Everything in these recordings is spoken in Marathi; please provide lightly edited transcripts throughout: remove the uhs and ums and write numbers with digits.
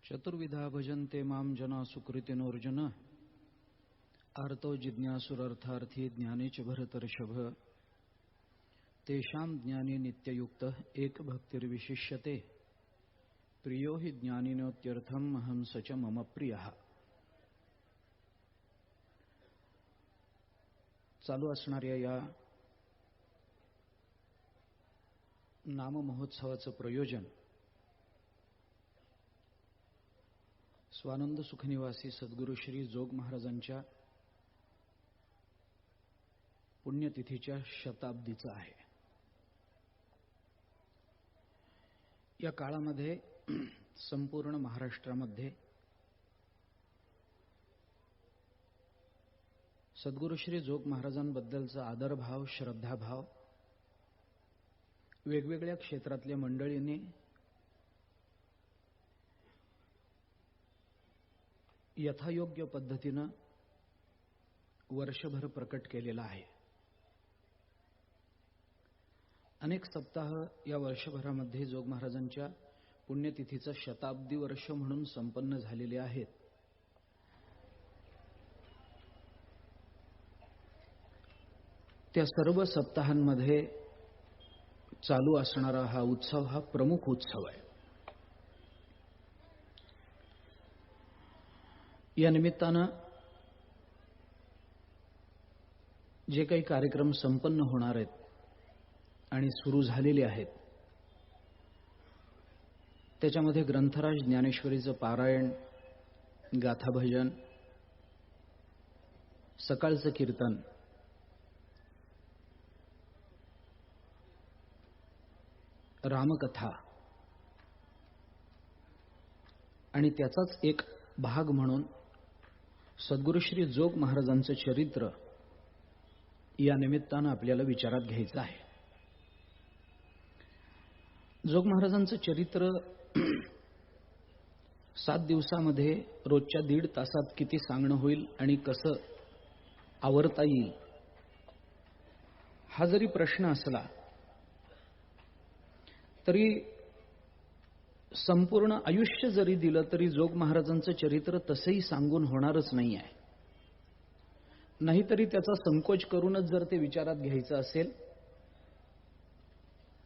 चतुर्विधा भजन्ते मां जना सुकृतिनोर्जुन आर्तो जिज्ञासुरर्थार्थी ज्ञाने च भरतर्षभ तेषां ज्ञानी नित्ययुक्तः एक भक्तिर्विशिष्यते प्रियो हि ज्ञानिनोत्यर्थम अहं स च मम प्रियः। चालू असणाऱ्या या नाम महोत्सवाचं प्रयोजन स्वानंद सुखनिवासी सद्गुरू श्री जोग महाराजांच्या पुण्यतिथीच्या शताब्दीचं आहे। या काळामध्ये संपूर्ण महाराष्ट्रामध्ये सद्गुरू श्री जोग महाराजांबद्दलचा आदरभाव श्रद्धाभाव वेगवेगळ्या क्षेत्रातल्या मंडळींनी यथायोग्य पद्धतीनं वर्षभर प्रकट केलेला आहे। अनेक सप्ताह या वर्षभरामध्ये जोग महाराजांच्या पुण्यतिथीचं शताब्दी वर्ष म्हणून संपन्न झालेले आहेत। त्या सर्व सप्ताहांमध्ये चालू असणारा हा उत्सव हा प्रमुख उत्सव आहे। या निमित्तानं जे काही कार्यक्रम संपन्न होणार आहेत आणि सुरू झालेले आहेत त्याच्यामध्ये ग्रंथराज ज्ञानेश्वरीचं पारायण, गाथाभजन, सकाळचं कीर्तन, रामकथा आणि त्याचाच एक भाग म्हणून सद्गुरू श्री जोग महाराजांचं चरित्र या निमित्तानं आपल्याला विचारात घ्यायचं आहे। जोग महाराजांचं चरित्र 7 दिवसामध्ये रोजच्या 1.5 तासात किती सांगणं होईल आणि कसं आवरता येईल हा जरी प्रश्न असला तरी संपूर्ण आयुष्य जरी दिलं तरी जोग महाराजांचं चरित्र तसंही सांगून होणारच नाही आहे। नाहीतरी त्याचा संकोच करूनच जर ते विचारात घ्यायचं असेल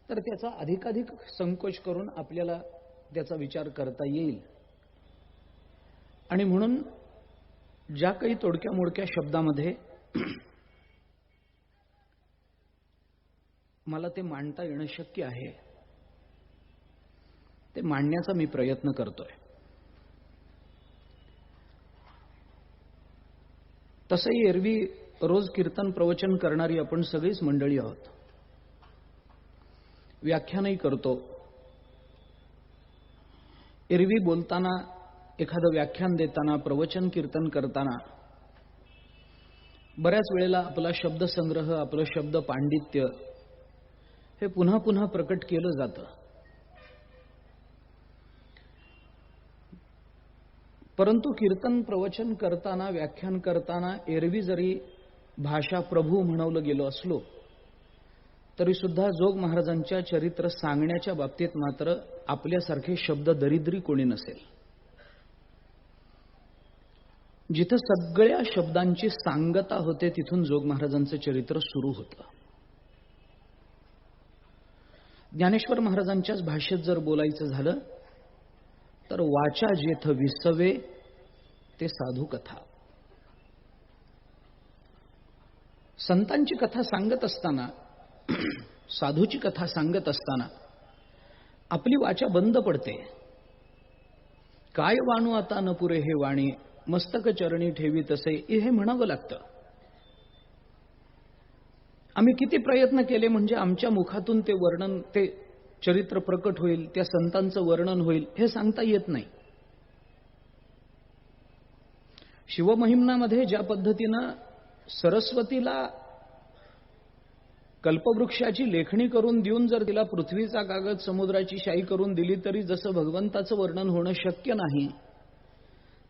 तर त्याचा अधिकाधिक संकोच करून आपल्याला त्याचा विचार करता येईल। आणि म्हणून ज्या काही तोडक्या मोडक्या शब्दामध्ये मला ते मांडता येणं शक्य आहे ते मांडण्याचा मी प्रयत्न करतोय। तसंही एरवी रोज कीर्तन प्रवचन करणारी आपण सगळीच मंडळी आहोत। व्याख्यानही करतो। एरवी बोलताना, एखादं व्याख्यान देताना, प्रवचन कीर्तन करताना बऱ्याच वेळेला आपला शब्दसंग्रह, आपलं शब्द पांडित्य हे पुन्हा पुन्हा प्रकट केलं जातं। परंतु कीर्तन प्रवचन करताना, व्याख्यान करताना एरवी जरी भाषा प्रभू म्हणवलं गेलो असलो तरी सुद्धा जोग महाराजांच्या चरित्र सांगण्याच्या बाबतीत मात्र आपल्यासारखे शब्द दरिद्री कोणी नसेल। जिथं सगळ्या शब्दांची सांगता होते तिथून जोग महाराजांचं चरित्र सुरू होतं। ज्ञानेश्वर महाराजांच्याच भाषेत जर बोलायचं झालं तर वाचा जेथ विसवे ते साधू कथा। संतांची कथा सांगत असताना, साधूची कथा सांगत असताना आपली वाचा बंद पडते। काय वाणू आता न पुरे हे वाणी, मस्तक चरणी ठेवी तसे हे म्हणावं लागतं। आम्ही किती प्रयत्न केले म्हणजे आमच्या मुखातून ते वर्णन, ते चरित्र प्रकट होईल, त्या संतांचं वर्णन होईल हे सांगता येत नाही। शिवमहिम्नामध्ये ज्या पद्धतीनं सरस्वतीला कल्पवृक्षाची लेखणी करून देऊन जर तिला पृथ्वीचा कागद, समुद्राची शाई करून दिली तरी जसं भगवंताचं वर्णन होणं शक्य नाही,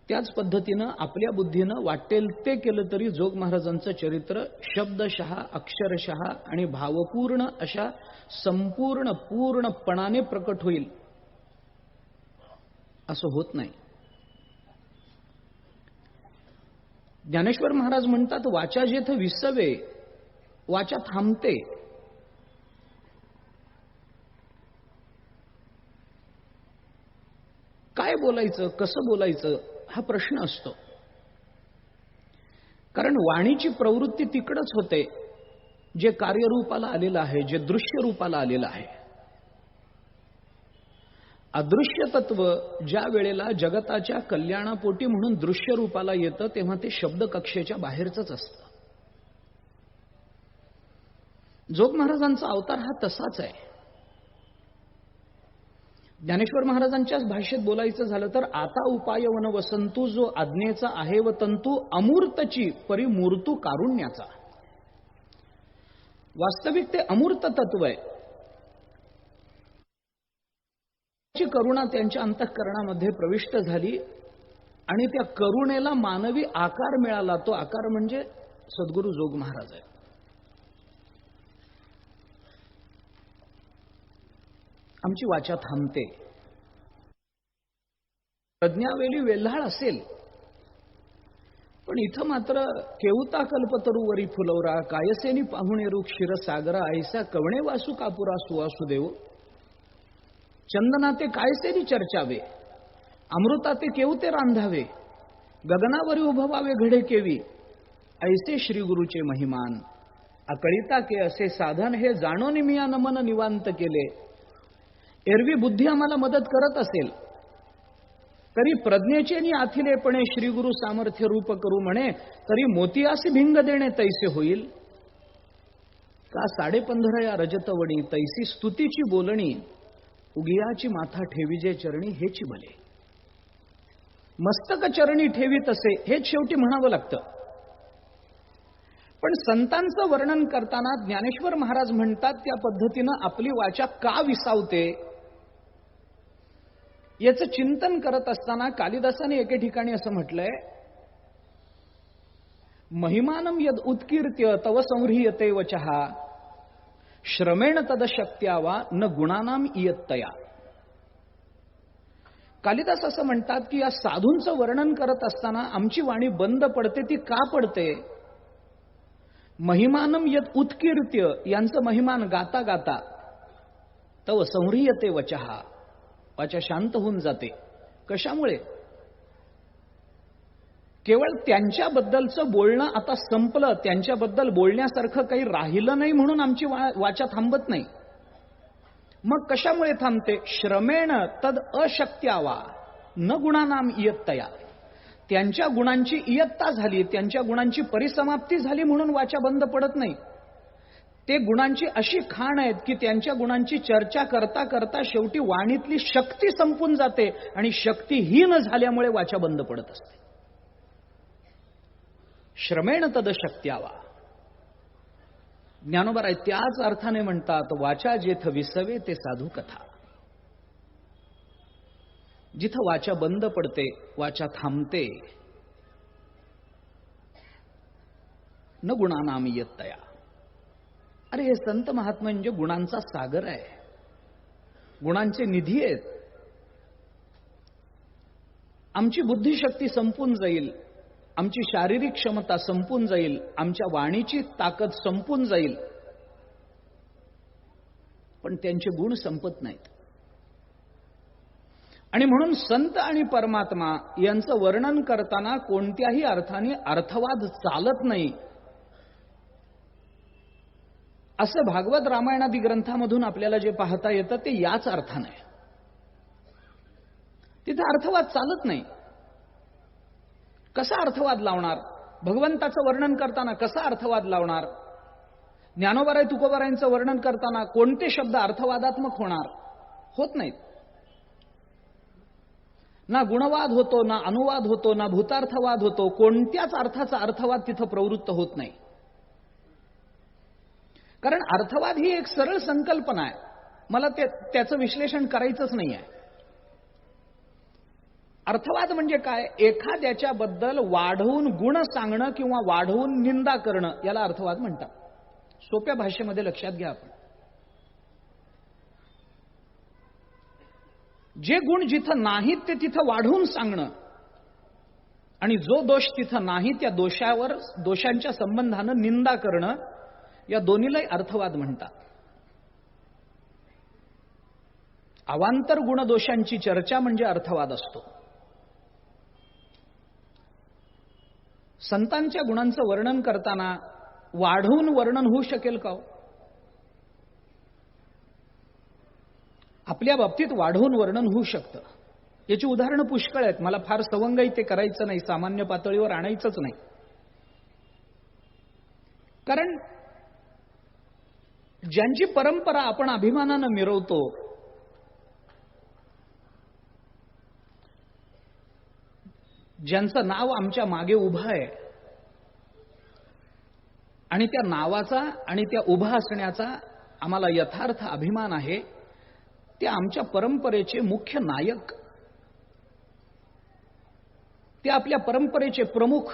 त्याच पद्धतीनं आपल्या बुद्धीनं वाटेल ते केलं तरी जोग महाराजांचं चरित्र शब्दशः, अक्षरशः आणि भावपूर्ण अशा पूर्णपणाने प्रकट होईल असं होत नाही। ज्ञानेश्वर महाराज म्हणतात, वाचा जेथ विसवे, वाचा थांबते. काय बोलायचं, कसं बोलायचं, हा प्रश्न असतो. कारण वाणीची प्रवृत्ती तिकडंच होते जे कार्यरूपाला आलेलं आहे, जे दृश्य रूपाला आलेलं आहे. अदृश्य तत्व ज्या वेळेला जगताच्या कल्याणापोटी म्हणून दृश्य रूपाला येतं, तेव्हा ते शब्द कक्षेच्या बाहेरच असतं. जोग महाराजांचा अवतार हा तसाच आहे. ज्ञानेश्वर महाराजांच्याच भाषेत बोलायचं झालं तर, आता उपाय वन वसंतू, जो आज्ञेचा आहे व तंतू, अमूर्तची परिमूर्तू कारुण्याचा. वास्तविक ते अमूर्त तत्व आहे. ची करुणा त्यांच्या अंतःकरणामध्ये प्रविष्ट झाली आणि त्या करुणेला मानवी आकार मिळाला. तो आकार म्हणजे सद्गुरू जोग महाराज आहे. आमची वाचा थांबते. प्रज्ञावेली वेल्हाळ असेल, पण इथं मात्र केवता कल्पतरुवरी फुलवरा, कायसेनी पाहुणे रूप क्षीरसागरा, ऐसा कवणे वासू कापुरा सुवासुदेव, चंदनाते कायसेनी चर्चावे, अमृताते केवते रांधावे, गगनावरी उभवावे घडे केवी, ऐसे श्री गुरुचे महिमान, अकळिता के असे साधन, हे जाणून मिया नमन निवांत केले. एरवी बुद्धी आम्हाला मदत करत असेल तरी प्रज्ञेचे नि आथिलेपणे श्रीगुरु सामर्थ्य रूप करू म्हणे, तरी मोतियासी भिंग देणे तैसे होईल का. 15.5 या रजतवणी, तैसी स्तुतीची बोलणी, उगियाची माथा ठेवीजे चरणी, हेची भले. मस्तक चरणी ठेवी तसे, हेच शेवटी म्हणावं लागतं. पण संतांचं वर्णन करताना ज्ञानेश्वर महाराज म्हणतात, त्या पद्धतीनं आपली वाचा का विसावते याचं चिंतन करत असताना कालिदासाने एके ठिकाणी असं म्हटलंय, महिमानम यद उत्कीर्त्य तव संह्रियते वचः, श्रमेण तद शक्त्यावा न गुणानाम इयत्तया. कालिदास असं म्हणतात की या साधूंचं वर्णन करत असताना आमची वाणी बंद पडते. ती का पडते. महिमानम यद उत्कीर्त्य, यांचं महिमान गाता गाता, तव संह्रियते वचः, वाचा शांत होऊन जाते. कशामुळे. केवळ त्यांच्याबद्दलचं बोलणं आता संपलं, त्यांच्याबद्दल बोलण्यासारखं काही राहिलं नाही म्हणून आमची वाचा थांबत नाही. मग कशामुळे थांबते. श्रमेण तद अशक्त्यावा न गुणानाम इयत्तया, त्यांच्या गुणांची इयत्ता झाली, त्यांच्या गुणांची परिसमाप्ती झाली म्हणून वाचा बंद पडत नाही. ते गुणांची अशी खाण आहेत की त्यांच्या गुणांची चर्चा करता करता शेवटी वाणीतली शक्ती संपून जाते आणि शक्तीहीन झाल्यामुळे वाचा बंद पडत असते. श्रमेण तद शक्त्यावा. ज्ञानोबा त्याच अर्थाने म्हणतात, वाचा जेथ विसवे ते साधू कथा. जिथं वाचा बंद पडते, वाचा थांबते, न गुणानाम इयत्तया. अरे हे संत महात्मा म्हणजे गुणांचा सागर आहे, गुणांचे निधी आहेत. आमची बुद्धिशक्ती संपून जाईल, आमची शारीरिक क्षमता संपून जाईल, आमच्या वाणीची ताकद संपून जाईल, पण त्यांचे गुण संपत नाहीत. आणि म्हणून संत आणि परमात्मा यांचं वर्णन करताना कोणत्याही अर्थाने अर्थवाद चालत नाही, असं भागवत रामायणादी ग्रंथामधून आपल्याला जे पाहता येतं ते याच अर्थाने. तिथे अर्थवाद चालत नाही. कसा अर्थवाद लावणार. भगवंताचं वर्णन करताना कसा अर्थवाद लावणार. ज्ञानोबाराय तुकोबारायांचं वर्णन करताना कोणते शब्द अर्थवादात्मक होणार. होत नाहीत. ना गुणवाद होतो, ना अनुवाद होतो, ना भूतार्थवाद होतो. कोणत्याच अर्थाचा अर्थवाद तिथं प्रवृत्त होत नाही. कारण अर्थवाद ही एक सरळ संकल्पना आहे. मला त्याचं विश्लेषण करायचंच नाही आहे. अर्थवाद म्हणजे काय. एखाद्याच्या बद्दल वाढवून गुण सांगणं किंवा वाढवून निंदा करणं, याला अर्थवाद म्हणतात. सोप्या भाषेमध्ये लक्षात घ्या. आपण जे गुण जिथं नाहीत ते तिथं वाढवून सांगणं, आणि जो दोष तिथं नाही त्या दोषांच्या संबंधानं निंदा करणं, या दोन्हीलाही अर्थवाद म्हणतात. अवांतर गुणदोषांची चर्चा म्हणजे अर्थवाद असतो. संतांच्या गुणांचं वर्णन करताना वाढवून वर्णन होऊ शकेल का? आपल्या बाबतीत वाढवून वर्णन होऊ शकतं. याची उदाहरणं पुष्कळ आहेत. मला फार सवंगही ते करायचं नाही, सामान्य पातळीवर आणायचंच नाही. कारण ज्यांची परंपरा आपण अभिमानानं मिरवतो, ज्यांचं नाव आमच्या मागे उभं आहे आणि त्या नावाचा आणि त्या उभा असण्याचा आम्हाला यथार्थ अभिमान आहे, ते आमच्या परंपरेचे मुख्य नायक, ते आपल्या परंपरेचे प्रमुख,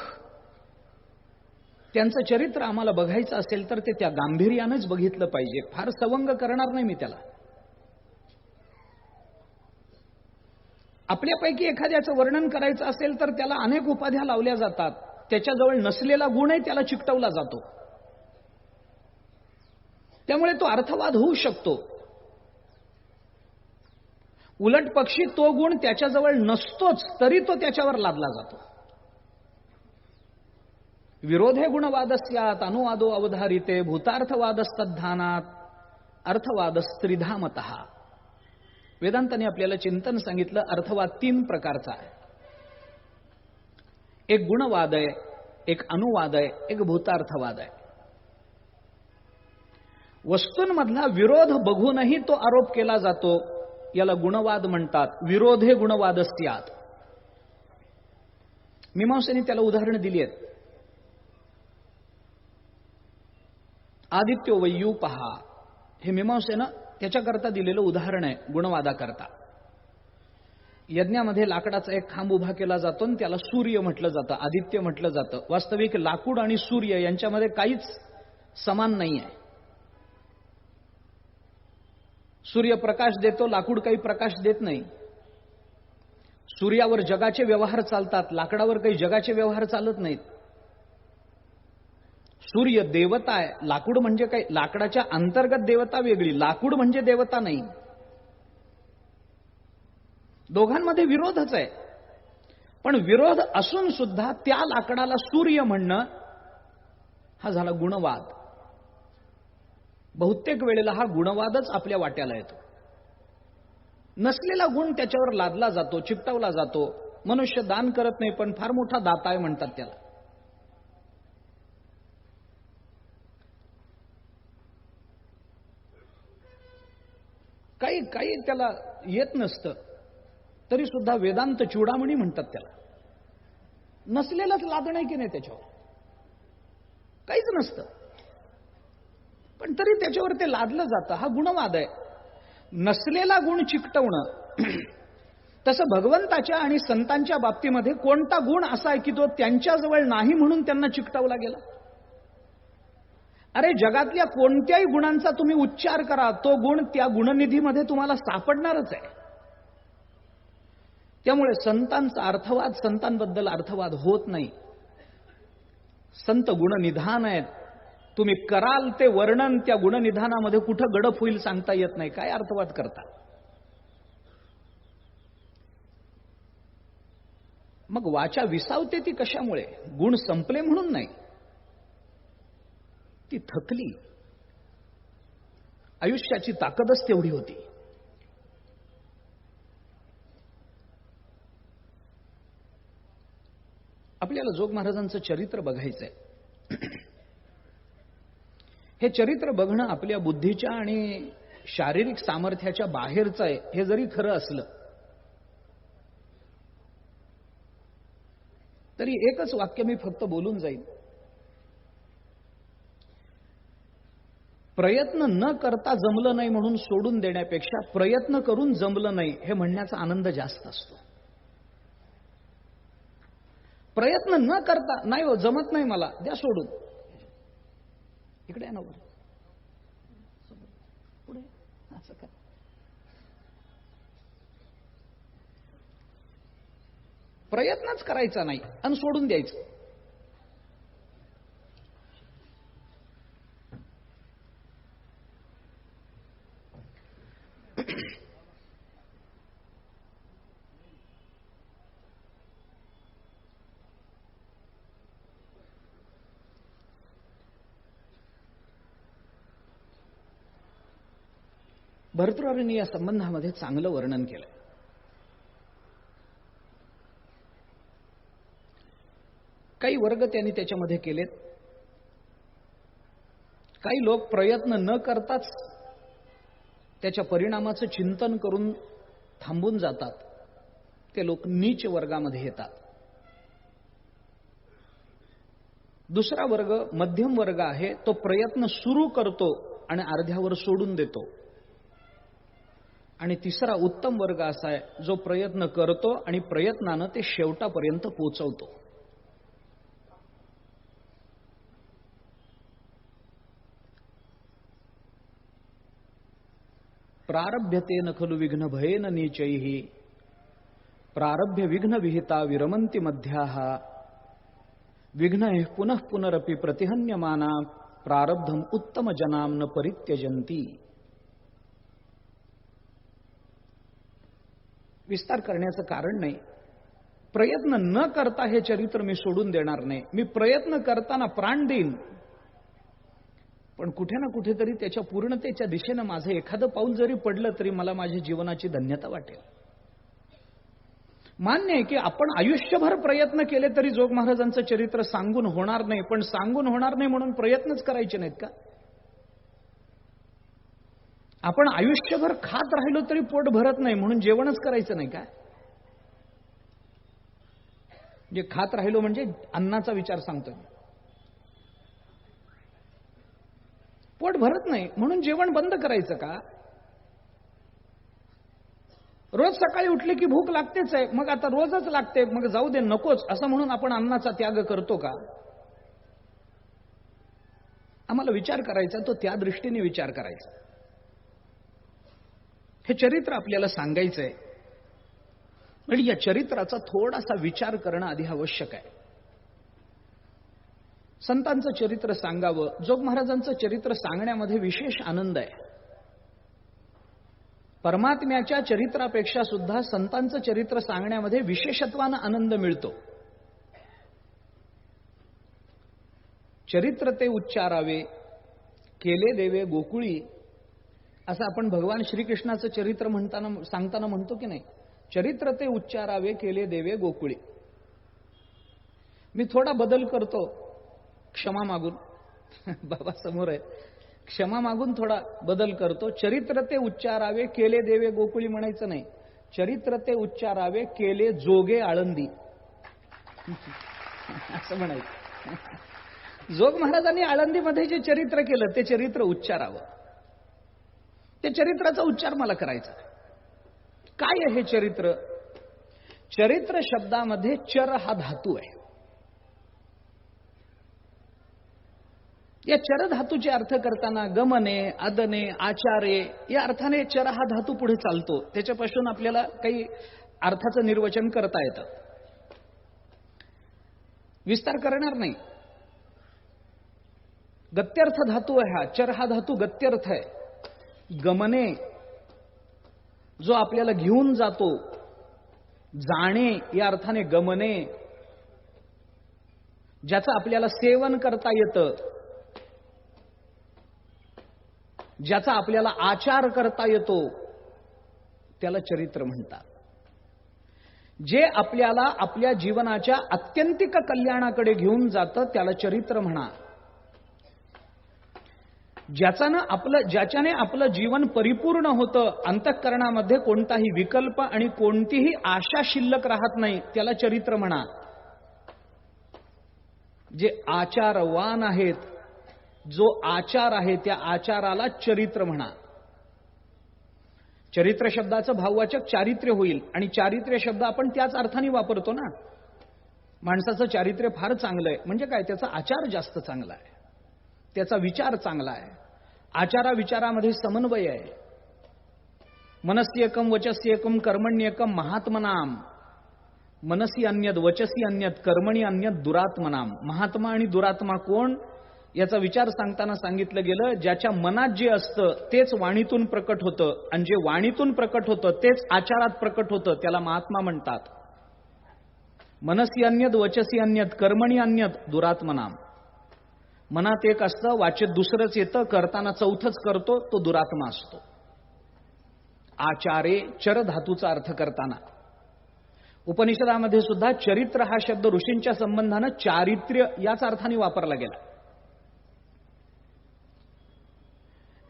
त्यांचं चरित्र आम्हाला बघायचं असेल तर ते त्या गांभीर्यानंच बघितलं पाहिजे. फार सवंग करणार नाही मी त्याला. आपल्यापैकी एखाद्याचं वर्णन करायचं असेल तर त्याला अनेक उपाध्या लावल्या जातात. त्याच्याजवळ नसलेला गुणही त्याला चिकटवला जातो. त्यामुळे तो अर्थवाद होऊ शकतो. उलट पक्षी तो गुण त्याच्याजवळ नसतोच तरी तो त्याच्यावर लादला जातो. विरोधे गुणवादस्यात अनुवादो अवधारिते भूतार्थवादस्तद्धानात अर्थवादस्त्रिधामतः. वेदांताने आपल्याला चिंतन सांगितलं. अर्थवाद 3 प्रकारचा आहे. एक गुणवाद आहे, एक अनुवाद आहे, एक भूतार्थवाद आहे. वस्तूंमधला विरोध बघूनही तो आरोप केला जातो, याला गुणवाद म्हणतात. विरोधे गुणवादस्यात. मीमांसेने त्याला उदाहरणं दिली आहेत. आदित्यो वय्यू पहा, हे मीमांसेनं त्याच्याकरता दिलेलं उदाहरण आहे गुणवादाकरता. यज्ञामध्ये लाकडाचा एक खांब उभा केला जातो आणि त्याला सूर्य म्हटलं जातं, आदित्य म्हटलं जातं. वास्तविक लाकूड आणि सूर्य यांच्यामध्ये काहीच समान नाही आहे. सूर्य प्रकाश देतो, लाकूड काही प्रकाश देत नाही. सूर्यावर जगाचे व्यवहार चालतात, लाकडावर काही जगाचे व्यवहार चालत नाहीत. सूर्य देवता आहे, लाकूड म्हणजे काय? लाकडाच्या अंतर्गत देवता वेगळी, लाकूड म्हणजे देवता नाही. दोघांमध्ये विरोधच आहे. पण विरोध असून सुद्धा त्या लाकडाला सूर्य म्हणणं हा झाला गुणवाद. बहुतेक वेळेला हा गुणवादच आपल्या वाट्याला येतो. नसलेला गुण त्याच्यावर लादला जातो, चिकटवला जातो. मनुष्य दान करत नाही पण फार मोठा दाता आहे म्हणतात त्याला. काही त्याला येत नसतं तरी सुद्धा वेदांत चूडामणी म्हणतात त्याला. नसलेलंच लादण आहे की नाही, त्याच्यावर काहीच नसतं पण तरी त्याच्यावर ते लादलं जातं. हा गुणवाद आहे. नसलेला गुण चिकटवणं. तसं भगवंताच्या आणि संतांच्या बाबतीमध्ये कोणता गुण असा आहे की तो त्यांच्याजवळ नाही म्हणून त्यांना चिकटवला गेला? अरे जगातल्या कोणत्याही गुणांचा तुम्ही उच्चार करा, तो गुण त्या गुणनिधीमध्ये तुम्हाला सापडणारच आहे. त्यामुळे संतांचा अर्थवाद, संतांबद्दल अर्थवाद होत नाही. संत गुणनिधान आहेत. तुम्ही कराल ते वर्णन त्या गुणनिधानामध्ये कुठं गडप होईल सांगता येत नाही. काय अर्थवाद करता? मग वाचा विसावते ती कशामुळे? गुण संपले म्हणून नाही, ती थकली. आयुष्याची ताकदच तेवढी होती. आपल्याला जोग महाराजांचं चरित्र बघायचंय. हे चरित्र बघणं आपल्या बुद्धीच्या आणि शारीरिक सामर्थ्याच्या बाहेरचं आहे. हे जरी खरं असलं तरी एकच वाक्य मी फक्त बोलून जाईल. प्रयत्न न करता जमलं नाही म्हणून सोडून देण्यापेक्षा प्रयत्न करून जमलं नाही हे म्हणण्याचा आनंद जास्त असतो. प्रयत्न न करता नाही हो जमत नाही मला, द्या सोडून. इकडे आहे ना वर पुढे असं काय. प्रयत्नच करायचा नाही आणि सोडून द्यायचं. भरतृहरींनी या संबंधामध्ये चांगलं वर्णन केलं. काही वर्ग त्यांनी त्याच्यामध्ये केलेत. काही लोक प्रयत्न न करताच त्याच्या परिणामाचं चिंतन करून थांबून जातात. ते लोक नीच वर्गामध्ये येतात. दुसरा वर्ग मध्यम वर्ग आहे. तो प्रयत्न सुरू करतो आणि अर्ध्यावर सोडून देतो. आणि तिसरा उत्तम वर्ग असा आहे जो प्रयत्न करतो आणि प्रयत्नानं ते शेवटापर्यंत पोहोचवतो. प्रारभ्यतेन खलु विघ्न भयेन नीचैः प्रारभ्य विघ्न विहिता विरमन्ति मध्याः विघ्नैः पुनः पुनरपि प्रतिहन्यमाना प्रारब्धम उत्तम जनाम न परित्यजन्ति. विस्तार करण्याचं कारण नाही. प्रयत्न न करता हे चरित्र मी सोडून देणार नाही. मी प्रयत्न करताना प्राण देईन, पण कुठे ना कुठेतरी त्याच्या पूर्णतेच्या दिशेनं माझं एखादं पाऊल जरी पडलं तरी मला माझ्या जीवनाची धन्यता वाटेल. मान्य आहे की आपण आयुष्यभर प्रयत्न केले तरी जोग महाराजांचं चरित्र सांगून होणार नाही. पण सांगून होणार नाही म्हणून प्रयत्नच करायचे नाहीत का? आपण आयुष्यभर खात राहिलो तरी पोट भरत नाही म्हणून जेवणच करायचं नाही का? जे खात राहिलो म्हणजे अन्नाचा विचार सांगतोय. पोट भरत नाही म्हणून जेवण बंद करायचं का? रोज सकाळी उठले की भूक लागतेच आहे, मग आता रोजच लागते, मग जाऊ दे नकोच असं म्हणून आपण अन्नाचा त्याग करतो का? आम्हाला विचार करायचा तो त्या दृष्टीने विचार करायचा. हे चरित्र आपल्याला सांगायचंय म्हणजे या चरित्राचा थोडासा विचार करणं आधी आवश्यक आहे. संतांचं चरित्र सांगावं, जोग महाराजांचं चरित्र सांगण्यामध्ये विशेष आनंद आहे. परमात्म्याच्या चरित्रापेक्षा सुद्धा संतांचं चरित्र सांगण्यामध्ये विशेषत्वानं आनंद मिळतो. चरित्र ते उच्चारावे केले देवे गोकुळी असं आपण भगवान श्रीकृष्णाचं चरित्र सांगताना म्हणतो की नाही? चरित्र ते उच्चारावे केले देवे गोकुळी. मी थोडा बदल करतो क्षमा मागून. बाबा समोर आहे. क्षमा मागून थोडा बदल करतो. चरित्र ते उच्चारावे केले देवे गोकुळी म्हणायचं नाही. चरित्र ते उच्चारावे केले जोगे आळंदी असं म्हणायचं. जोग महाराजांनी आळंदीमध्ये जे चरित्र केलं ते चरित्र उच्चारावं. ते चरित्राचा उच्चार मला करायचा. काय आहे हे चरित्र? चरित्र शब्दामध्ये चर हा धातू आहे. या चर धातूचे अर्थ करताना गमने, अदने, आचारे या अर्थाने चर हा धातू पुढे चालतो. त्याच्यापासून आपल्याला काही अर्थाचं निर्वचन करता येतं. विस्तार करणार नाही. गत्यर्थ धातू आहे हा. चर हा धातू गत्यर्थ आहे. गमने जो आपल्याला घेऊन जातो, जाणे या अर्थाने गमने, ज्याचं आपल्याला सेवन करता येतं, ज्याचा आपल्याला आचार करता येतो त्याला चरित्र म्हणतात. जे आपल्याला आपल्या जीवनाच्या आत्यंतिक कल्याणाकडे घेऊन जातं त्याला चरित्र म्हणा. ज्याच्याने आपलं जीवन परिपूर्ण होतं, अंतःकरणामध्ये कोणताही विकल्प आणि कोणतीही आशा शिल्लक राहत नाही त्याला चरित्र म्हणा. जे आचारवान आहेत, जो आचार आहे त्या आचाराला चरित्र म्हणा. चरित्र शब्दाचं भाववाचक चारित्र्य होईल आणि चारित्र्य शब्द आपण त्याच अर्थाने वापरतो ना. माणसाचं चारित्र्य फार चांगलं आहे म्हणजे काय? त्याचा आचार जास्त चांगला आहे, त्याचा विचार चांगला आहे, आचारा विचारामध्ये समन्वय आहे. मनस्येकम वचस्येकम कर्मण्येकम महात्मनाम मनसी अन्यद वचसी अन्यद कर्मणी अन्यद दुरात्मनाम. महात्मा आणि दुरात्मा कोण याचा विचार सांगताना सांगितलं गेलं, ज्याच्या मनात जे असतं तेच वाणीतून प्रकट होतं आणि जे वाणीतून प्रकट होतं तेच आचारात प्रकट होतं, त्याला महात्मा म्हणतात. मनसी अन्यद वचसी अन्यद कर्मणी अन्यद दुरात्मनाम. मनात एक असतं, वाचेत दुसरंच येतं, करताना चौथंच करतो, तो दुरात्मा असतो. आचारे चर धातूचा अर्थ करताना उपनिषदामध्ये सुद्धा चरित्र हा शब्द ऋषींच्या संबंधानं चारित्र्य याच अर्थाने वापरला गेला.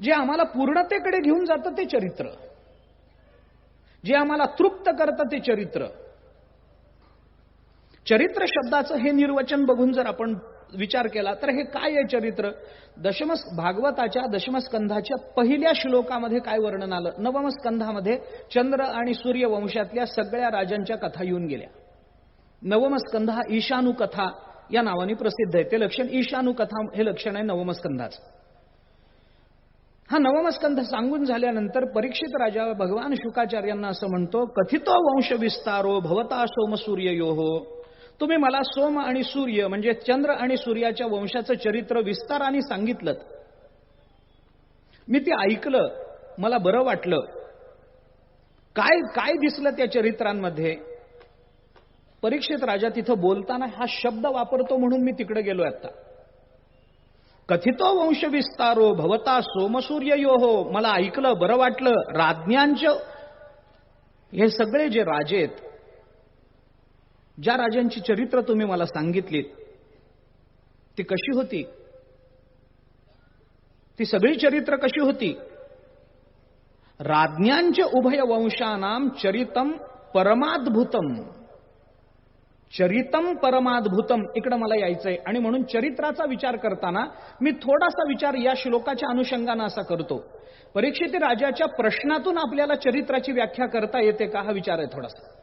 जे आम्हाला पूर्णतेकडे घेऊन जातं ते चरित्र, जे आम्हाला तृप्त करतं ते चरित्र. चरित्र शब्दाचं हे निर्वचन बघून जर आपण विचार केला तर हे काय आहे चरित्र? भागवताच्या दशमस्कंधाच्या पहिल्या श्लोकामध्ये काय वर्णन आलं? नवमस्कंधामध्ये चंद्र आणि सूर्य वंशातल्या सगळ्या राजांच्या कथा येऊन गेल्या. नवमस्कंध हा ईशानू कथा या नावाने प्रसिद्ध आहे. ते लक्षण ईशानू कथा हे लक्षण आहे नवमस्कंधाचं. हा नवमस्कंध सांगून झाल्यानंतर परीक्षित राजा भगवान शुकाचार्यांना असं म्हणतो, कथितो वंश विस्तारो भवता सोम सूर्ययोः. तुम्ही मला सोम आणि सूर्य म्हणजे चंद्र आणि सूर्याच्या वंशाचं चरित्र विस्ताराने सांगितलं, मी ते ऐकलं, मला बरं वाटलं. काय काय दिसलं त्या चरित्रांमध्ये? परीक्षित राजा तिथं बोलताना हा शब्द वापरतो म्हणून मी तिकडे गेलो. आता कथितो वंश विस्तारो भवता सोमसूर्ययोः. मला ऐकलं, बरं वाटलं. राज्ञांचं हे सगळे जे राजे आहेत, ज्या राजांची चरित्र तुम्ही मला सांगितलीत ती कशी होती? ती सगळी चरित्र कशी होती? राज्ञांच्या उभय वंशानाम चरितम परमाद्भुतम. चरितम परमाद्भुतम इकडं मला यायचंय. आणि म्हणून चरित्राचा विचार करताना मी थोडासा विचार या श्लोकाच्या अनुषंगानं असा करतो. परीक्षित राजाच्या प्रश्नातून आपल्याला चरित्राची व्याख्या करता येते का हा विचार आहे थोडासा.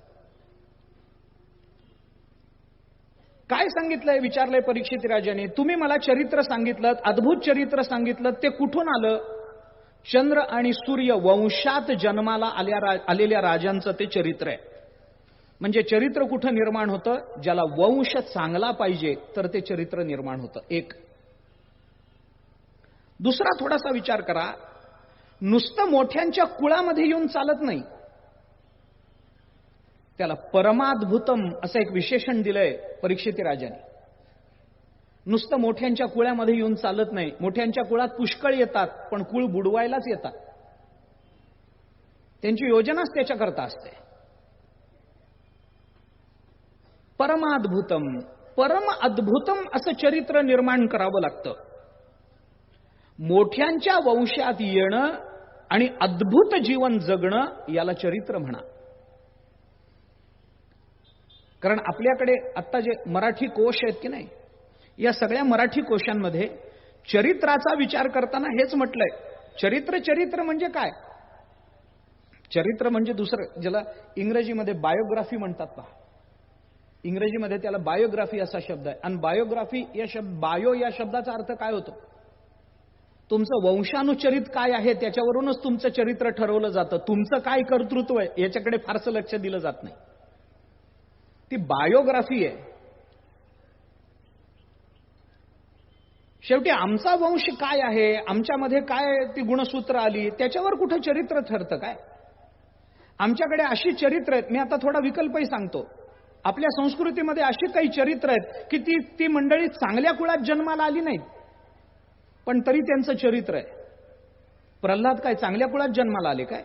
काय सांगितलंय? विचारलंय परीक्षित राजाने, तुम्ही मला चरित्र सांगितलं, अद्भुत चरित्र सांगितलं, ते कुठून आलं? चंद्र आणि सूर्य वंशात जन्माला आलेल्या राजांचं ते चरित्र आहे. म्हणजे चरित्र कुठं निर्माण होतं? ज्याला वंश चांगला पाहिजे तर ते चरित्र निर्माण होतं. एक. दुसरा थोडासा विचार करा, नुसतं मोठ्यांच्या कुळामध्ये येऊन चालत नाही, त्याला परमाद्भुतम असं एक विशेषण दिलंय परीक्षित राजाने. नुसतं मोठ्यांच्या कुळामध्ये येऊन चालत नाही. मोठ्यांच्या कुळात पुष्कळ येतात पण कुळ बुडवायलाच येतात. त्यांची योजनाच त्याच्याकरता असते. परमाद्भुतम, परम अद्भुतम असं चरित्र निर्माण करावं लागतं. मोठ्यांच्या वंशात येणं आणि अद्भुत जीवन जगणं याला चरित्र म्हणा. कारण आपल्याकडे आता जे मराठी कोश आहेत की नाही, या सगळ्या मराठी कोशांमध्ये चरित्राचा विचार करताना हेच म्हटलंय. चरित्र म्हणजे काय? चरित्र म्हणजे दुसरं, ज्याला इंग्रजीमध्ये बायोग्राफी म्हणतात पहा. इंग्रजीमध्ये त्याला बायोग्राफी असा शब्द आहे. आणि बायोग्राफी या बायो या शब्दाचा अर्थ काय होतो? तुमचं वंशानुचरित काय आहे त्याच्यावरूनच तुमचं चरित्र ठरवलं जातं. तुमचं काय कर्तृत्व आहे याच्याकडे फारसं लक्ष दिलं जात नाही. ती बायोग्राफी आहे. शेवटी आमचा वंश काय आहे, आमच्यामध्ये काय ती गुणसूत्र आली, त्याच्यावर कुठं चरित्र ठरतं काय? आमच्याकडे अशी चरित्र आहेत. मी आता थोडा विकल्पही सांगतो. आपल्या संस्कृतीमध्ये अशी काही चरित्र आहेत की ती मंडळी चांगल्या कुळात जन्माला आली नाहीत पण तरी त्यांचं चरित्र आहे. प्रल्हाद काय चांगल्या कुळात जन्माला आले काय?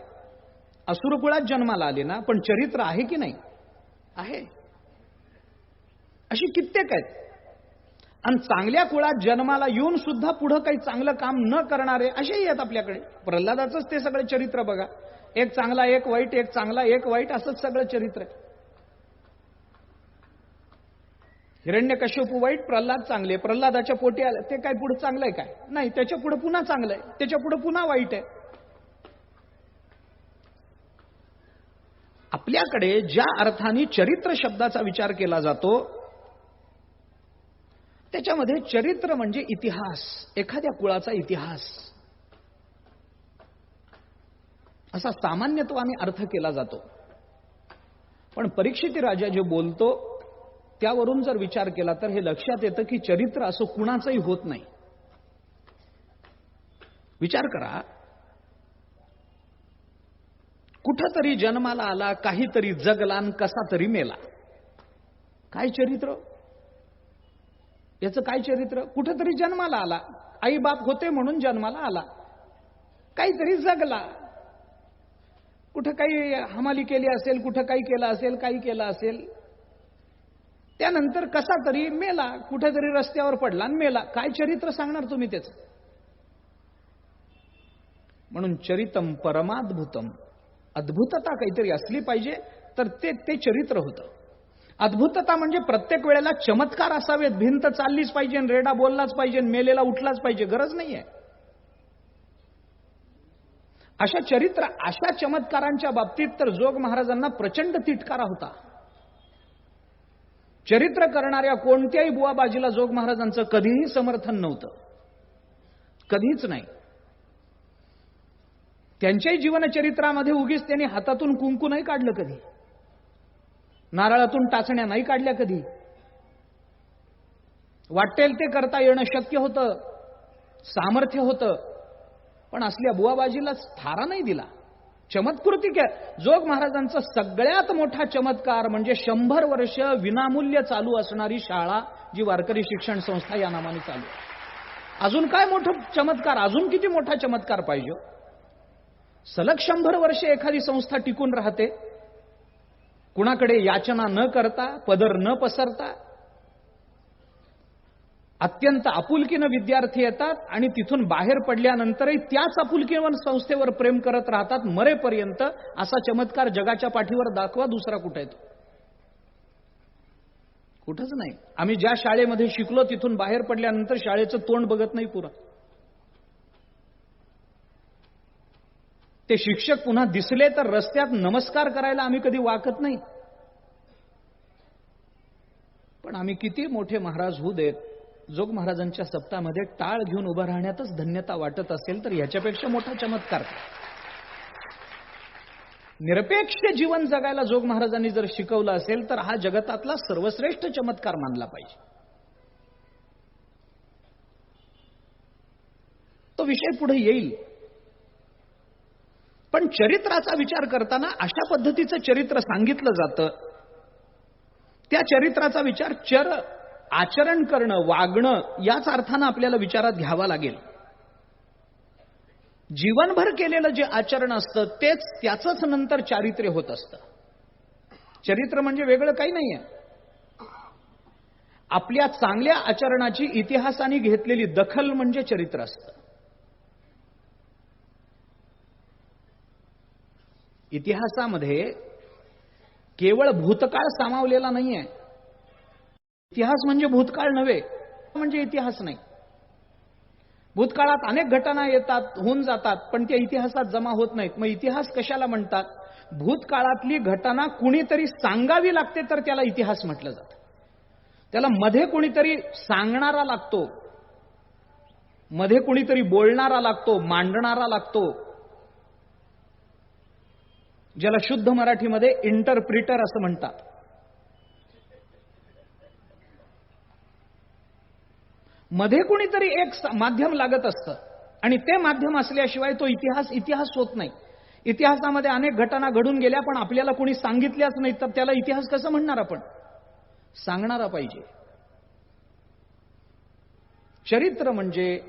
असुर कुळात जन्माला आले ना, पण चरित्र आहे की नाही? आहे. अशी कित्येक आहेत. आणि चांगल्या कुळात जन्माला येऊन सुद्धा पुढं काही चांगलं काम न करणारे असेही आहेत आपल्याकडे. प्रल्हादाचंच ते सगळं चरित्र बघा. एक चांगला एक वाईट, एक चांगला एक वाईट, असंच सगळं चरित्र आहे. हिरण्यकश्यप वाईट, प्रल्हाद चांगले. प्रल्हादाच्या पोटी आले ते काय पुढे चांगलं आहे काय? नाही. त्याच्या पुढे पुन्हा चांगलं आहे, त्याच्या पुढे पुन्हा वाईट आहे. आपल्याकडे ज्या अर्थाने चरित्र शब्दाचा विचार केला जातो त्याच्यामध्ये चरित्र म्हणजे इतिहास, एखाद्या कुळाचा इतिहास असा सामान्यत्वाने अर्थ केला जातो. पण परीक्षित राजा जे बोलतो त्यावरून जर विचार केला तर हे लक्षात येतं की चरित्र असं कुणाचंही होत नाही. विचार करा, कुठंतरी जन्माला आला, काहीतरी जगला आणि कसा तरी मेला. काय चरित्र याचं? काय चरित्र? कुठंतरी जन्माला आला, आई बाप होते म्हणून जन्माला आला, काहीतरी जगला, कुठं काही हमाली केली असेल, कुठं काही केलं असेल, काही केलं असेल, त्यानंतर कसा तरी मेला, कुठेतरी रस्त्यावर पडला आणि मेला. काय चरित्र सांगणार तुम्ही त्याचं? म्हणून चरितम परमाद्भुतम, अद्भुतता काहीतरी असली पाहिजे तर ते चरित्र होतं. अद्भुतता म्हणजे प्रत्येक वेळेला चमत्कार असावेत, भिंत चाललीच पाहिजे, रेडा बोललाच पाहिजे, मेलेला उठलाच पाहिजे, गरज नाहीये. अशा चमत्कारांच्या बाबतीत तर जोग महाराजांना प्रचंड तिटकारा होता. चरित्र करणाऱ्या कोणत्याही बुवाबाजीला जोग महाराजांचं कधीही समर्थन नव्हतं, कधीच नाही. त्यांच्याही जीवनचरित्रामध्ये उगीच त्यांनी हातातून कुंकू नाही काढलं कधी, नारळातून टाचण्या नाही काढल्या कधी. वाटेल ते करता येणं शक्य होतं, सामर्थ्य होतं, पण असल्या बुवाबाजीलाच थारा नाही दिला. चमत्कृती जोग महाराजांचा सगळ्यात मोठा चमत्कार म्हणजे 100 वर्ष विनामूल्य चालू असणारी शाळा, जी वारकरी शिक्षण संस्था या नामाने चालू. अजून काय मोठं चमत्कार, अजून किती मोठा चमत्कार पाहिजे? सलग 100 वर्ष एखादी संस्था टिकून राहते, कुणाकडे याचना न करता, पदर न पसरता, अत्यंत आपुलकीनं विद्यार्थी येतात आणि तिथून बाहेर पडल्यानंतरही त्याच आपुलकीवर संस्थेवर प्रेम करत राहतात मरेपर्यंत. असा चमत्कार जगाच्या पाठीवर दाखवा, दुसरा कुठे येतो? कुठंच नाही. आम्ही ज्या शाळेमध्ये शिकलो तिथून बाहेर पडल्यानंतर शाळेचं तोंड बघत नाही पुरा. ते शिक्षक पुन्हा दिसले तर रस्त्यात नमस्कार करायला आम्ही कधी वाकत नाही. पण आम्ही किती मोठे महाराज होऊ देत, जोग महाराजांच्या सप्ताहामध्ये टाळ घेऊन उभं राहण्यातच धन्यता वाटत असेल तर याच्यापेक्षा मोठा चमत्कार. निरपेक्ष जीवन जगायला जोग महाराजांनी जर शिकवलं असेल तर हा जगतातला सर्वश्रेष्ठ चमत्कार मानला पाहिजे. तो विषय पुढे येईल. पण चरित्राचा विचार करताना अशा पद्धतीचं चरित्र सांगितलं जातं, त्या चरित्राचा विचार आचरण करणं, वागणं याच अर्थानं आपल्याला विचारात घ्यावा लागेल. जीवनभर केलेलं जे आचरण असतं तेच त्याचंच नंतर चारित्र्य होत असतं. चरित्र म्हणजे वेगळं काही नाहीये. आपल्या चांगल्या आचरणाची इतिहासाने घेतलेली दखल म्हणजे चरित्र असतं. इतिहासामध्ये केवळ भूतकाळ सामावलेला नाहीये. इतिहास म्हणजे भूतकाळ नव्हे, म्हणजे इतिहास नाही. भूतकाळात अनेक घटना येतात, होऊन जातात, पण त्या इतिहासात जमा होत नाहीत. मग इतिहास कशाला म्हणतात? भूतकाळातली घटना कुणीतरी सांगावी लागते तर त्याला इतिहास म्हटलं जातं. त्याला मध्ये कुणीतरी सांगणारा लागतो, मध्ये कुणीतरी बोलणारा लागतो, मांडणारा लागतो, ज्याला शुद्ध मराठीमध्ये इंटरप्रिटर असं म्हणतात. मध्ये कुणीतरी एक माध्यम लागत असतं आणि ते माध्यम असल्याशिवाय तो इतिहास होत नाही. इतिहासामध्ये अनेक घटना घडून गेल्या पण आपल्याला कोणी सांगितल्याच नाही, तर त्याला इतिहास कसं म्हणणार आपण? सांगणारा पाहिजे. चरित्र म्हणजे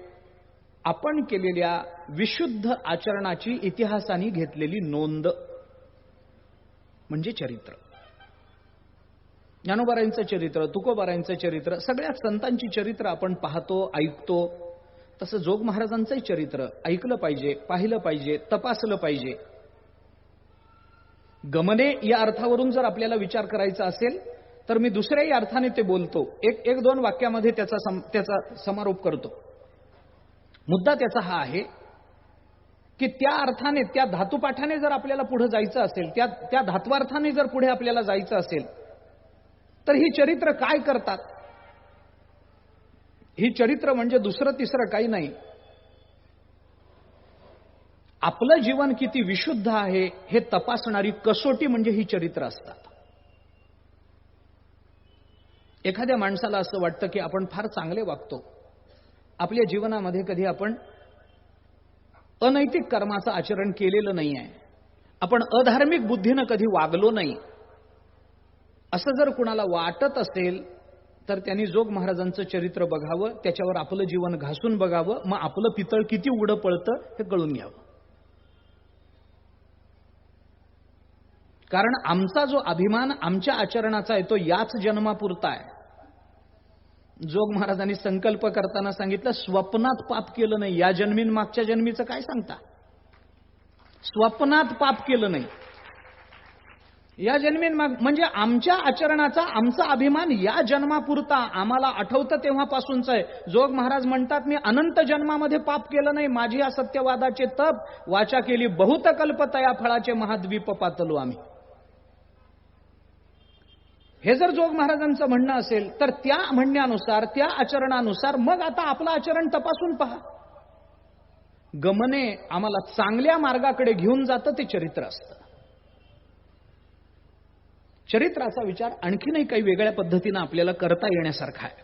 आपण केलेल्या विशुद्ध आचरणाची इतिहासाने घेतलेली नोंद म्हणजे चरित्र. ज्ञानोबारायांचं चरित्र, तुकोबारायांचं चरित्र, सगळ्या संतांची चरित्र आपण पाहतो, ऐकतो. तसं जोग महाराजांचंही चरित्र ऐकलं पाहिजे, पाहिलं पाहिजे, तपासलं पाहिजे. गमने या अर्थावरून जर आपल्याला विचार करायचा असेल तर मी दुसऱ्याही अर्थाने ते बोलतो. एक दोन वाक्यामध्ये त्याचा समारोप करतो. मुद्दा त्याचा हा आहे की त्या अर्थाने, त्या धातुपाठाने जर आपल्याला पुढे जायचं असेल, त्या धात्वार्थाने जर पुढे आपल्याला जायचं असेल तर ही चरित्र काय करतात? ही चरित्र म्हणजे दुसरं तिसरं काही नाही, आपलं जीवन किती विशुद्ध आहे हे तपासणारी कसोटी म्हणजे ही चरित्र असतात. एखाद्या माणसाला असं वाटतं की आपण फार चांगले वागतो, आपल्या जीवनामध्ये कधी आपण अनैतिक कर्माचं आचरण केलेलं नाही आहे, आपण अधार्मिक बुद्धीनं कधी वागलो नाही, असं जर कुणाला वाटत असेल तर त्यांनी जोग महाराजांचं चरित्र बघावं, त्याच्यावर आपलं जीवन घासून बघावं, मग आपलं पितळ किती उघडं पळतं हे कळून घ्यावं. कारण आमचा जो अभिमान आमच्या आचरणाचा आहे तो याच जन्मापुरता आहे. जोग महाराजांनी संकल्प करताना सांगितलं, स्वप्नात पाप केलं नाही, या जन्मीन मागच्या जन्मीचं काय सांगता, स्वप्नात पाप केलं नाही, या जन्मीन माग म्हणजे आमच्या आचरणाचा आमचा अभिमान या जन्मापुरता आम्हाला आठवतं तेव्हापासूनच आहे. जोग महाराज म्हणतात, मी अनंत जन्मामध्ये पाप केलं नाही, माझी या सत्यवादाचे तप वाचा केली, बहुत कल्प तया फळाचे महाद्वीप पातलो आम्ही. हे जर जोग महाराजांचं म्हणणं असेल तर त्या म्हणण्यानुसार त्या आचरणानुसार मग आता आपलं आचरण तपासून पहा. गमने आम्हाला चांगल्या मार्गाकडे घेऊन जातं ते चरित्र असतं. चरित्राचा विचार आणखीनही काही वेगळ्या पद्धतीनं आपल्याला करता येण्यासारखा आहे.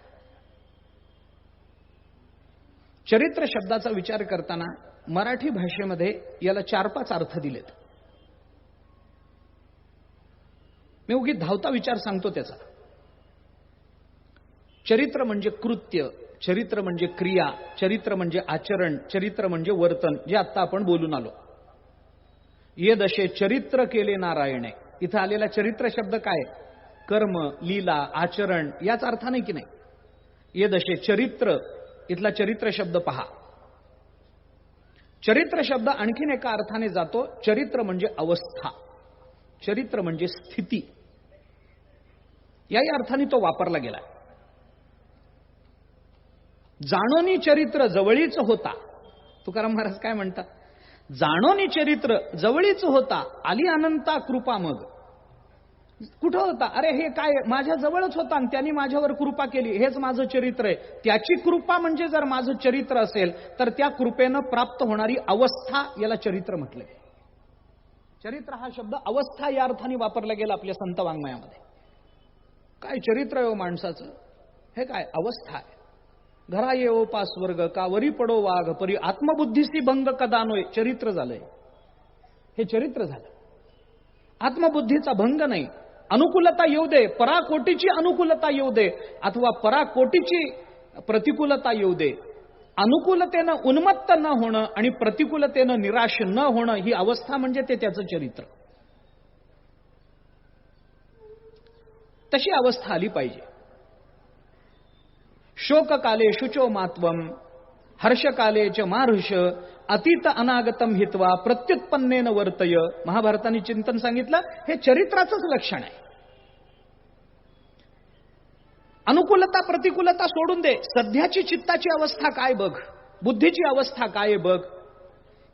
चरित्र शब्दाचा विचार करताना मराठी भाषेमध्ये याला 4-5 अर्थ दिलेत. मी उगीच धावता विचार सांगतो त्याचा. चरित्र म्हणजे कृत्य, चरित्र म्हणजे क्रिया, चरित्र म्हणजे आचरण, चरित्र म्हणजे वर्तन, जे आत्ता आपण बोलून आलो. ये दशे चरित्र केले नारायणे, इथं आलेला चरित्र शब्द काय, कर्म, लीला, आचरण याच अर्थाने की नाही. ये दशे चरित्र, इथला चरित्र शब्द पहा. चरित्र शब्द आणखीन एका अर्थाने जातो, चरित्र म्हणजे अवस्था, चरित्र म्हणजे स्थिती, याही अर्थाने तो वापरला गेला. जाणोनी चरित्र जवळीच होता, तुकाराम महाराज काय म्हणतात, जाणोनी चरित्र जवळीच होता, आली अनंता कृपा मग. कुठं होता, अरे हे काय माझ्या जवळच होता आणि त्यांनी माझ्यावर कृपा केली, हेच माझं चरित्र आहे. त्याची कृपा म्हणजे जर माझं चरित्र असेल तर त्या कृपेनं प्राप्त होणारी अवस्था याला चरित्र म्हटलंय. चरित्र हा शब्द अवस्था या अर्थाने वापरला गेला आपल्या संत वाङ्मयामध्ये. काय चरित्र आहे माणसाचं, हे काय अवस्था आहे. घरा येओ पा स्वर्ग का वरी पडो वाघ परी आत्मबुद्धीसी भंग कदा नोय, चरित्र झालंय, हे चरित्र झालं. आत्मबुद्धीचा भंग नाही, अनुकूलता येऊ दे, पराकोटीची अनुकूलता येऊ दे अथवा पराकोटीची प्रतिकूलता येऊ दे, अनुकूलतेनं उन्मत्त न होणं आणि प्रतिकूलतेनं निराश न होणं ही अवस्था म्हणजे ते त्याचं चरित्र. तशी अवस्था आली पाहिजे. शोककाले शुचो मात्वम हर्षकाले च मारुष अतीत अनागतम हित्वा प्रत्युत्पन्नेन वर्तय. महाभारताने चिंतन सांगितलं, हे चरित्राचंच लक्षण आहे. अनुकूलता प्रतिकूलता सोडून दे, सध्याची चित्ताची अवस्था काय बघ, बुद्धीची अवस्था काय बघ,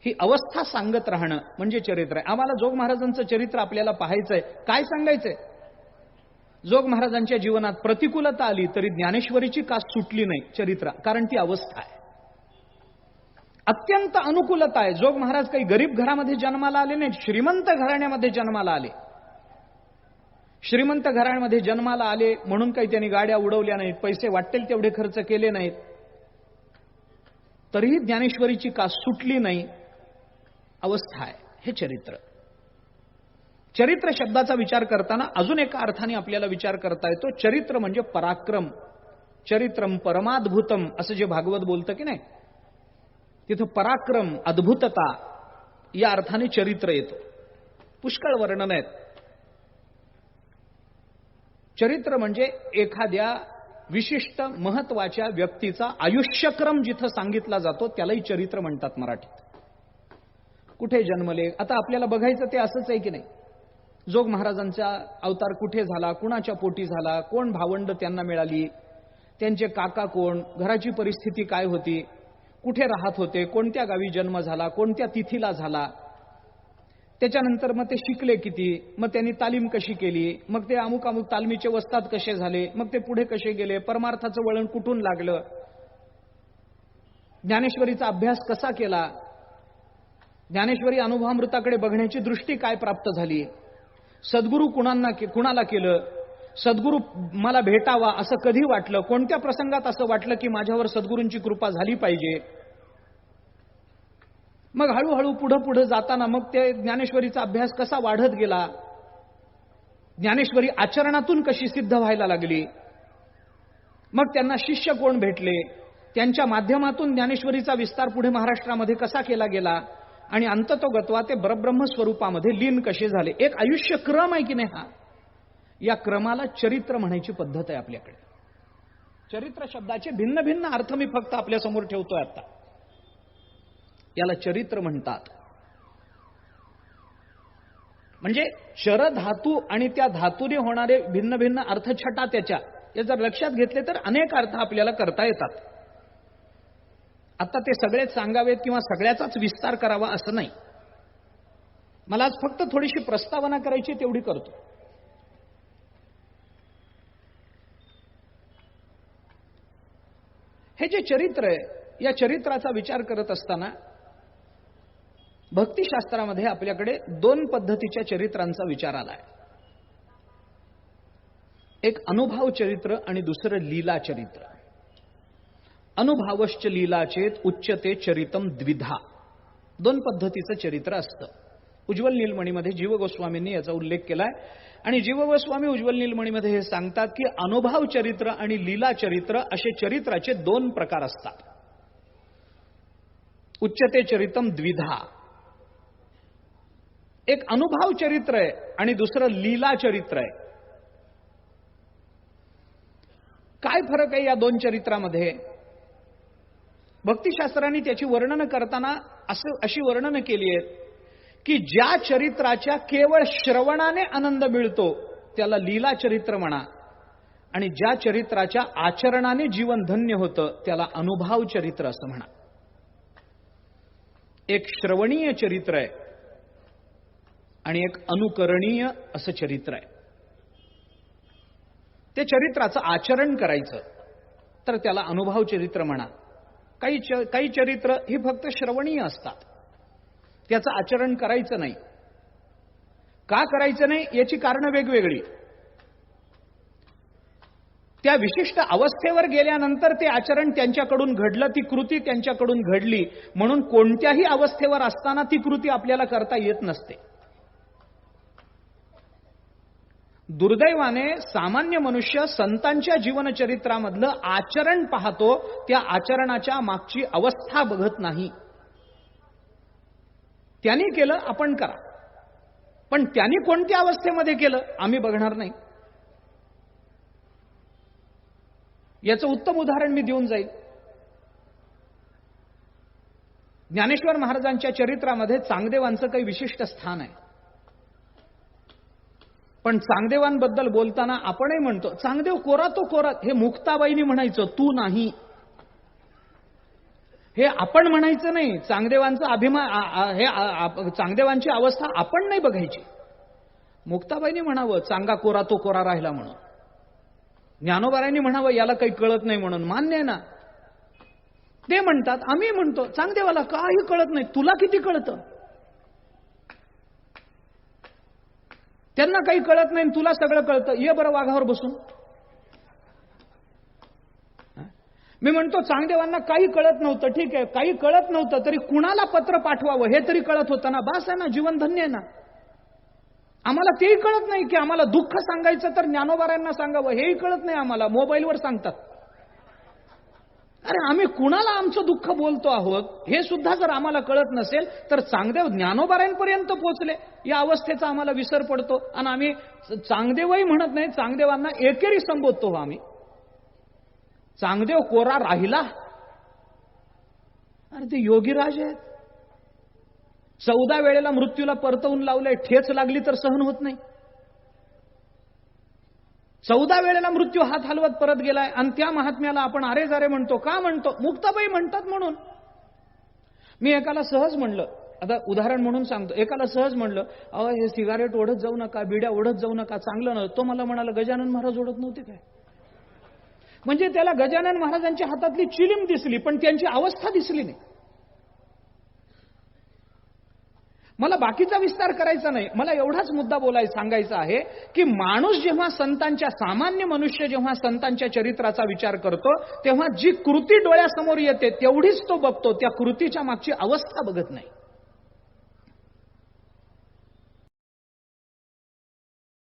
ही अवस्था सांगत राहणं म्हणजे चरित्र आहे. आम्हाला जोग महाराजांचं चरित्र आपल्याला पाहायचंय. काय सांगायचंय, जोग महाराजांच्या जीवनात प्रतिकूलता आली तरी ज्ञानेश्वरीची कास सुटली नाही, चरित्र, कारण ती अवस्था आहे. अत्यंत अनुकूलता आहे. जोग महाराज काही गरीब घरामध्ये जन्माला आले नाहीत, श्रीमंत घराण्यामध्ये जन्माला आले. श्रीमंत घराण्यामध्ये जन्माला आले म्हणून काही त्यांनी गाड्या उडवल्या नाहीत, पैसे वाटेल तेवढे खर्च केले नाहीत, तरीही ज्ञानेश्वरीची कास सुटली नाही, अवस्था आहे, हे चरित्र. चरित्र शब्दाचा विचार करताना अजून एका अर्थाने आपल्याला विचार करता येतो. चरित्र म्हणजे पराक्रम, चरित्रम परमाद्भुतम असं जे भागवत बोलतं की नाही, तिथं पराक्रम, अद्भुतता या अर्थाने चरित्र येतो. पुष्कळ वर्णन आहेत. चरित्र म्हणजे एखाद्या विशिष्ट महत्वाच्या व्यक्तीचा आयुष्यक्रम जिथं सांगितला जातो त्यालाही चरित्र म्हणतात मराठीत. कुठे जन्मले, आता आपल्याला बघायचं ते असंच आहे की नाही, जोग महाराजांचा अवतार कुठे झाला, कुणाच्या पोटी झाला, कोण भावंड त्यांना मिळाली, त्यांचे काका कोण, घराची परिस्थिती काय होती, कुठे राहत होते, कोणत्या गावी जन्म झाला, कोणत्या तिथीला झाला, त्याच्यानंतर मग ते शिकले किती, मग त्यांनी तालीम कशी केली, मग ते अमुक अमुक तालमीचे वस्ताद कसे झाले, मग ते पुढे कसे गेले, परमार्थाचं वळण कुठून लागलं, ज्ञानेश्वरीचा अभ्यास कसा केला, ज्ञानेश्वरी अनुभवामृताकडे बघण्याची दृष्टी काय प्राप्त झाली, सद्गुरू कुणाला केलं, सद्गुरू मला भेटावा असं कधी वाटलं? कोणत्या प्रसंगात असं वाटलं की माझ्यावर सद्गुरूंची कृपा झाली पाहिजे? मग हळूहळू पुढे जाताना मग ते ज्ञानेश्वरीचा अभ्यास कसा वाढत गेला, ज्ञानेश्वरी आचरणातून कशी सिद्ध व्हायला लागली, मग त्यांना शिष्य कोण भेटले, त्यांच्या माध्यमातून ज्ञानेश्वरीचा विस्तार पुढे महाराष्ट्रामध्ये कसा केला गेला आणि अंततोगत्वा ते परब्रह्म स्वरूपामध्ये लीन कसे झाले. एक आयुष्य क्रम आहे की नाही हा? या क्रमाला चरित्र म्हणायची पद्धत आहे आपल्याकडे. चरित्र शब्दाचे भिन्न भिन्न अर्थ मी फक्त आपल्या समोर ठेवतोय आता. याला चरित्र म्हणतात. म्हणजे चर धातू आणि त्या धातूने होणारे भिन्न भिन्न अर्थ छटा त्याच्या, हे जर लक्षात घेतले तर अनेक अर्थ आपल्याला करता येतात. आता ते सगळेच सांगावेत किंवा सगळ्याचाच विस्तार करावा असं नाही. मला आज फक्त थोडीशी प्रस्तावना करायची तेवढी करतो. हे जे चरित्र आहे, या चरित्राचा विचार करत असताना भक्तिशास्त्रामध्ये आपल्याकडे दोन पद्धतीच्या चरित्रांचा विचार आलाय. एक अनुभव चरित्र आणि दुसरं लीला चरित्र. अनुभवश्च लीलाचेत उच्यते चरितम द्विधा. दोन पद्धतीचं चरित्र असतं. उज्ज्वल नीलमणीमध्ये जीव गोस्वामींनी याचा उल्लेख केलाय आणि जीव गोस्वामी उज्ज्वल नीलमणीमध्ये हे सांगतात की अनुभव चरित्र आणि लीला चरित्र असे चरित्राचे दोन प्रकार असतात. उच्यते चरितम द्विधा. एक अनुभव चरित्र आहे आणि दुसरं लीला चरित्र आहे. काय फरक आहे या दोन चरित्रामध्ये? भक्तिशास्त्रांनी त्याची वर्णन करताना अशी वर्णन केली आहेत की ज्या चरित्राच्या केवळ श्रवणाने आनंद मिळतो त्याला लीला चरित्र म्हणा, आणि ज्या चरित्राच्या आचरणाने जीवन धन्य होतं त्याला अनुभव चरित्र असं म्हणा. एक श्रवणीय चरित्र आहे आणि एक अनुकरणीय असं चरित्र आहे. ते चरित्राचं आचरण करायचं तर त्याला अनुभव चरित्र म्हणा. काही चरित्र ही फक्त श्रवणीय असतात, त्याचं आचरण करायचं नाही. का करायचं नाही याची कारणं वेगवेगळी. त्या विशिष्ट अवस्थेवर गेल्यानंतर ते आचरण त्यांच्याकडून घडलं, ती कृती त्यांच्याकडून घडली, म्हणून कोणत्याही अवस्थेवर असताना ती कृती आपल्याला करता येत नसते. दुर्दैवाने सामान्य मनुष्य संतांच्या जीवनचरित्रामधलं आचरण पाहतो, त्या आचरणाच्या मागची अवस्था बघत नाही. त्यांनी केलं आपण करा, पण त्यांनी कोणत्या अवस्थेमध्ये केलं आम्ही बघणार नाही. याचं उत्तम उदाहरण मी देऊन जाईल. ज्ञानेश्वर महाराजांच्या चरित्रामध्ये चांगदेवांचं काही विशिष्ट स्थान आहे. पण चांगदेवांबद्दल बोलताना आपणही म्हणतो चांगदेव कोरा तो कोरा. हे मुक्ताबाईंनी म्हणायचं, तू नाही. हे आपण म्हणायचं नाही. चांगदेवांचा अभिमान, हे चांगदेवांची अवस्था आपण नाही बघायची. मुक्ताबाईंनी म्हणावं चांगा कोरा तो कोरा राहिला म्हणून. ज्ञानोबारांनी म्हणावं याला काही कळत नाही म्हणून. मान्य आहे ना. ते म्हणतात, आम्ही म्हणतो चांगदेवाला काही कळत नाही. तुला किती कळतं? त्यांना काही कळत नाही, तुला सगळं कळतं. ये बरं वाघावर बसून. मी म्हणतो चांगदेवांना काही कळत नव्हतं, ठीक आहे, काही कळत नव्हतं तरी कुणाला पत्र पाठवावं हे तरी कळत होतं ना. बास आहे ना, जीवन धन्य आहे ना. आम्हाला तेही कळत नाही की आम्हाला दुःख सांगायचं तर ज्ञानोबारांना सांगावं, हेही कळत नाही आम्हाला. मोबाईलवर सांगतात. अरे आम्ही कुणाला आमचं दुःख बोलतो आहोत हे सुद्धा जर आम्हाला कळत नसेल तर चांगदेव ज्ञानोबारांपर्यंत पोहोचले या अवस्थेचा आम्हाला विसर पडतो आणि आम्ही चांगदेवही म्हणत नाही, चांगदेवांना एकेरी संबोधतो. आम्ही चांगदेव कोरा राहिला. अरे ते योगीराज आहेत. 14 वेळेला मृत्यूला परतवून लावलंय, ठेच लागली तर सहन होत नाही. 14 वेळेला मृत्यू हात हलवत परत गेलाय आणि त्या महात्म्याला आपण अरे जारे म्हणतो. का म्हणतो? मुक्ताबाई म्हणतात म्हणून. मी एकाला सहज म्हणलं, आता उदाहरण म्हणून सांगतो, एकाला सहज म्हणलं अहो हे सिगारेट ओढत जाऊ नका, बिड्या ओढत जाऊ नका, चांगलं नव्हतं. तो मला म्हणाला गजानन महाराज ओढत नव्हते काय? म्हणजे त्याला गजानन महाराजांच्या हातातली चिलीम दिसली पण त्यांची अवस्था दिसली नाही. मला बाकीचा विस्तार करायचा नाही, मला एवढाच मुद्दा सांगायचा आहे की माणूस जेव्हा संतांच्या, सामान्य मनुष्य जेव्हा संतांच्या चरित्राचा विचार करतो तेव्हा जी कृती डोळ्यासमोर येते तेवढीच तो बघतो, त्या कृतीच्या मागची अवस्था बघत नाही.